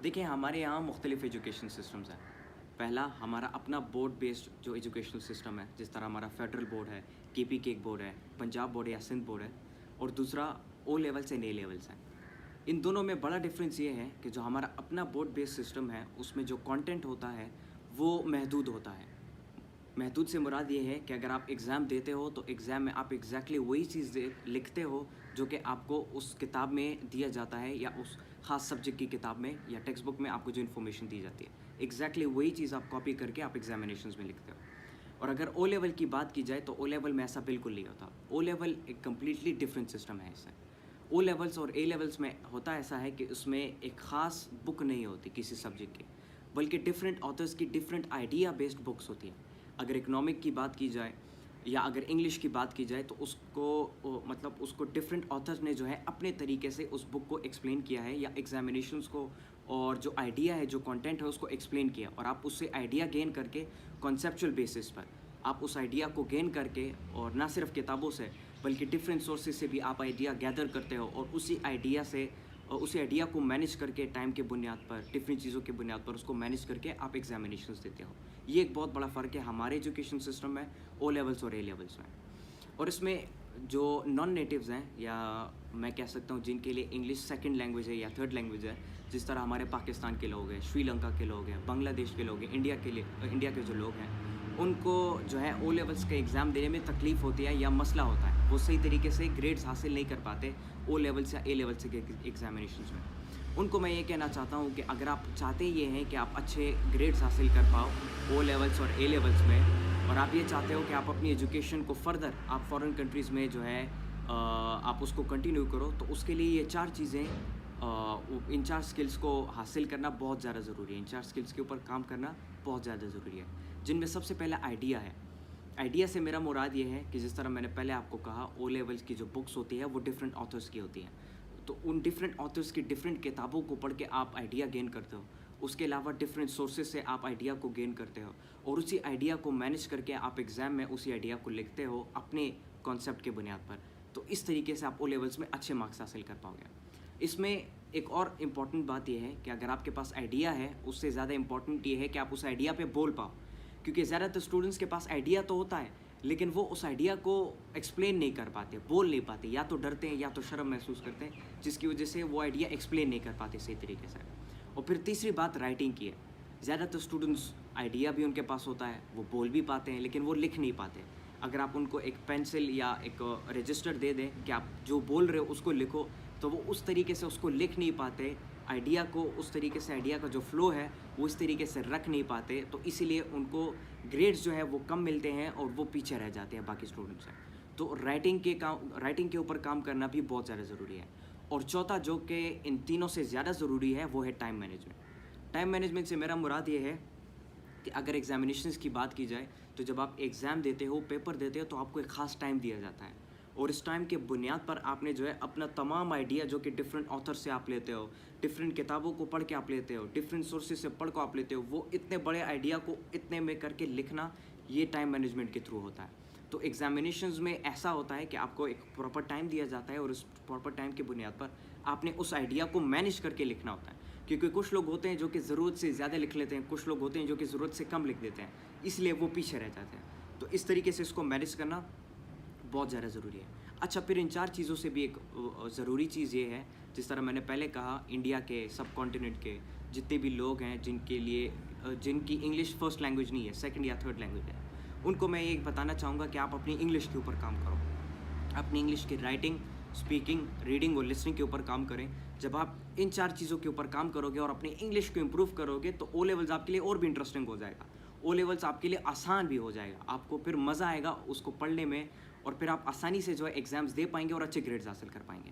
देखिए, हमारे यहाँ मुख्तलिफ़ एजुकेशन सिस्टम्स हैं। पहला हमारा अपना बोर्ड बेस्ड जो एजुकेशनल सिस्टम है, जिस तरह हमारा फेडरल बोर्ड है, केपी एक बोर्ड है, पंजाब बोर्ड है या सिंध बोर्ड है, और दूसरा O levels and A levels हैं। इन दोनों में बड़ा डिफरेंस ये है कि जो हमारा अपना बोर्ड बेस्ड सिस्टम है, उसमें जो कंटेंट होता है, वो महदूद होता है। महदूद से मुराद ये है कि अगर आप एग्ज़ाम देते हो तो एग्ज़ाम में आप एग्जैक्टली वही चीज़ लिखते हो जो कि आपको उस किताब में दिया जाता है या उस ख़ास सब्जेक्ट की किताब में या टेक्स्ट बुक में आपको जो इन्फॉर्मेशन दी जाती है, एग्जैक्टली वही चीज़ आप कॉपी करके आप एग्जामिनेशंस में लिखते हो। और अगर ओ लेवल की बात की जाए तो ओ लेवल में ऐसा बिल्कुल नहीं होता। ओ लेवल एक कम्प्लीटली डिफरेंट सिस्टम है इससे। ओ लेवल्स और ए लेवल्स में होता ऐसा है कि उसमें एक ख़ास बुक नहीं होती किसी सब्जेक्ट की, बल्कि डिफरेंट ऑथर्स की डिफरेंट आइडिया बेस्ड बुक्स होती हैं। अगर इकोनॉमिक की बात की जाए या अगर इंग्लिश की बात की जाए तो मतलब उसको डिफरेंट ऑथर्स ने जो है अपने तरीके से उस बुक को एक्सप्लेन किया है या एग्जामिनेशंस को, और जो आइडिया है, जो कंटेंट है, उसको एक्सप्लेन किया, और आप उससे आइडिया गेन करके कॉन्सेप्चुअल बेसिस पर आप उस आइडिया को गेन करके, और ना सिर्फ किताबों से बल्कि डिफरेंट सोर्सेज से भी आप आइडिया गैदर करते हो, और उसी आइडिया को मैनेज करके टाइम के बुनियाद पर, डिफरेंट चीज़ों के बुनियाद पर उसको मैनेज करके आप एग्जामिनेशंस देते हो। ये एक बहुत बड़ा फ़र्क है हमारे एजुकेशन सिस्टम में ओ लेवल्स और ए लेवल्स में। और इसमें जो नॉन नेटिव्स हैं, या मैं कह सकता हूँ जिनके लिए इंग्लिश सेकंड लैंग्वेज है या थर्ड लैंग्वेज है, जिस तरह हमारे पाकिस्तान के लोग हैं, श्रीलंका के लोग हैं, बांग्लादेश के लोग हैं, इंडिया के जो लोग हैं, उनको जो है ओ लेवल्स के एग्ज़ाम देने में तकलीफ़ होती है या मसला होता है। वो सही तरीके से ग्रेड्स हासिल नहीं कर पाते ओ लेवल्स या ए लेवल्स के एग्ज़ामिनेशंस में। उनको मैं ये कहना चाहता हूँ कि अगर आप चाहते ये हैं कि आप अच्छे ग्रेड्स हासिल कर पाओ ओ लेवल्स और ए लेवल्स में, और आप ये चाहते हो कि आप अपनी एजुकेशन को फर्दर आप फॉरेन कंट्रीज़ में जो है आप उसको कंटिन्यू करो, तो उसके लिए ये चार चीज़ें, इन चार स्किल्स को हासिल करना बहुत ज़्यादा ज़रूरी है। इन चार स्किल्स के ऊपर काम करना बहुत ज़्यादा ज़रूरी है, जिनमें सबसे पहला आइडिया है। आइडिया से मेरा मुराद ये है कि जिस तरह मैंने पहले आपको कहा, ओ लेवल्स की जो बुक्स होती है वो डिफरेंट ऑथर्स की होती हैं, तो उन डिफरेंट ऑथर्स की डिफरेंट किताबों को पढ़ के आप आइडिया गेन करते हो। उसके अलावा डिफरेंट सोर्सेज से आप आइडिया को गेन करते हो, और उसी आइडिया को मैनेज करके आप एग्ज़ाम में उसी आइडिया को लिखते हो अपने कॉन्सेप्ट के बुनियाद पर। तो इस तरीके से आप ओ लेवल्स में अच्छे मार्क्स हासिल कर पाओगे। इसमें एक और इम्पॉर्टेंट बात यह है कि अगर आपके पास आइडिया है, उससे ज़्यादा इम्पॉर्टेंट ये है कि आप उस आइडिया पे बोल पाओ, क्योंकि ज़्यादातर स्टूडेंट्स के पास आइडिया तो होता है, लेकिन वो उस आइडिया को एक्सप्लेन नहीं कर पाते, बोल नहीं पाते, या तो डरते हैं या तो शर्म महसूस करते हैं, जिसकी वजह से वो आइडिया एक्सप्लेन नहीं कर पाते सही तरीके से। और फिर तीसरी बात राइटिंग की है। ज़्यादातर स्टूडेंट्स आइडिया भी उनके पास होता है, वो बोल भी पाते हैं, लेकिन वो लिख नहीं पाते। अगर आप उनको एक पेंसिल या एक रजिस्टर दे दें कि आप जो बोल रहे हो उसको लिखो, तो वो उस तरीके से उसको लिख नहीं पाते, आइडिया को उस तरीके से, आइडिया का जो फ्लो है वो इस तरीके से रख नहीं पाते, तो इसीलिए उनको ग्रेड्स जो है वो कम मिलते हैं और वो पीछे रह जाते हैं बाकी स्टूडेंट्स से। तो राइटिंग के ऊपर काम करना भी बहुत ज़्यादा ज़रूरी है। और चौथा, जो कि इन तीनों से ज़्यादा ज़रूरी है, वो है टाइम मैनेजमेंट। टाइम मैनेजमेंट से मेरा मुराद ये है कि अगर एग्जामिनेशंस की बात की जाए, तो जब आप एग्ज़ाम देते हो, पेपर देते हो, तो आपको एक ख़ास टाइम दिया जाता है, और इस टाइम के बुनियाद पर आपने जो है अपना तमाम आइडिया जो कि डिफरेंट ऑथर से आप लेते हो, डिफरेंट किताबों को पढ़ के आप लेते हो, डिफरेंट सोर्सेज से पढ़ को आप लेते हो, वो इतने बड़े आइडिया को इतने में करके लिखना, ये टाइम मैनेजमेंट के थ्रू होता है। तो एग्जामिनेशंस में ऐसा होता है कि आपको एक प्रॉपर टाइम दिया जाता है, और उस प्रॉपर टाइम के बुनियाद पर आपने उस आइडिया को मैनेज करके लिखना होता है। क्योंकि कुछ लोग होते हैं जो कि ज़रूरत से ज़्यादा लिख लेते हैं, कुछ लोग होते हैं जो कि ज़रूरत से कम लिख देते हैं, इसलिए वो पीछे रह जाते हैं। तो इस तरीके से इसको मैनेज करना बहुत ज़्यादा ज़रूरी है। अच्छा, फिर इन चार चीज़ों से भी एक ज़रूरी चीज़ ये है, जिस तरह मैंने पहले कहा, इंडिया के सब कॉन्टिनेंट के जितने भी लोग हैं जिनकी इंग्लिश फर्स्ट लैंग्वेज नहीं है, सेकंड या थर्ड लैंग्वेज है, उनको मैं ये बताना चाहूँगा कि आप अपनी इंग्लिश के ऊपर काम करो। अपनी इंग्लिश की राइटिंग, स्पीकिंग, रीडिंग और लिसनिंग के ऊपर काम करें। जब आप इन चार चीज़ों के ऊपर काम करोगे और अपनी इंग्लिश को इम्प्रूव करोगे, तो ओ लेवल्स आपके लिए और भी इंटरेस्टिंग हो जाएगा। ओ लेवल्स आपके लिए आसान भी हो जाएगा, आपको फिर मज़ा आएगा उसको पढ़ने में, और फिर आप आसानी से जो है एग्ज़ाम्स दे पाएंगे और अच्छे ग्रेड्स हासिल कर पाएंगे।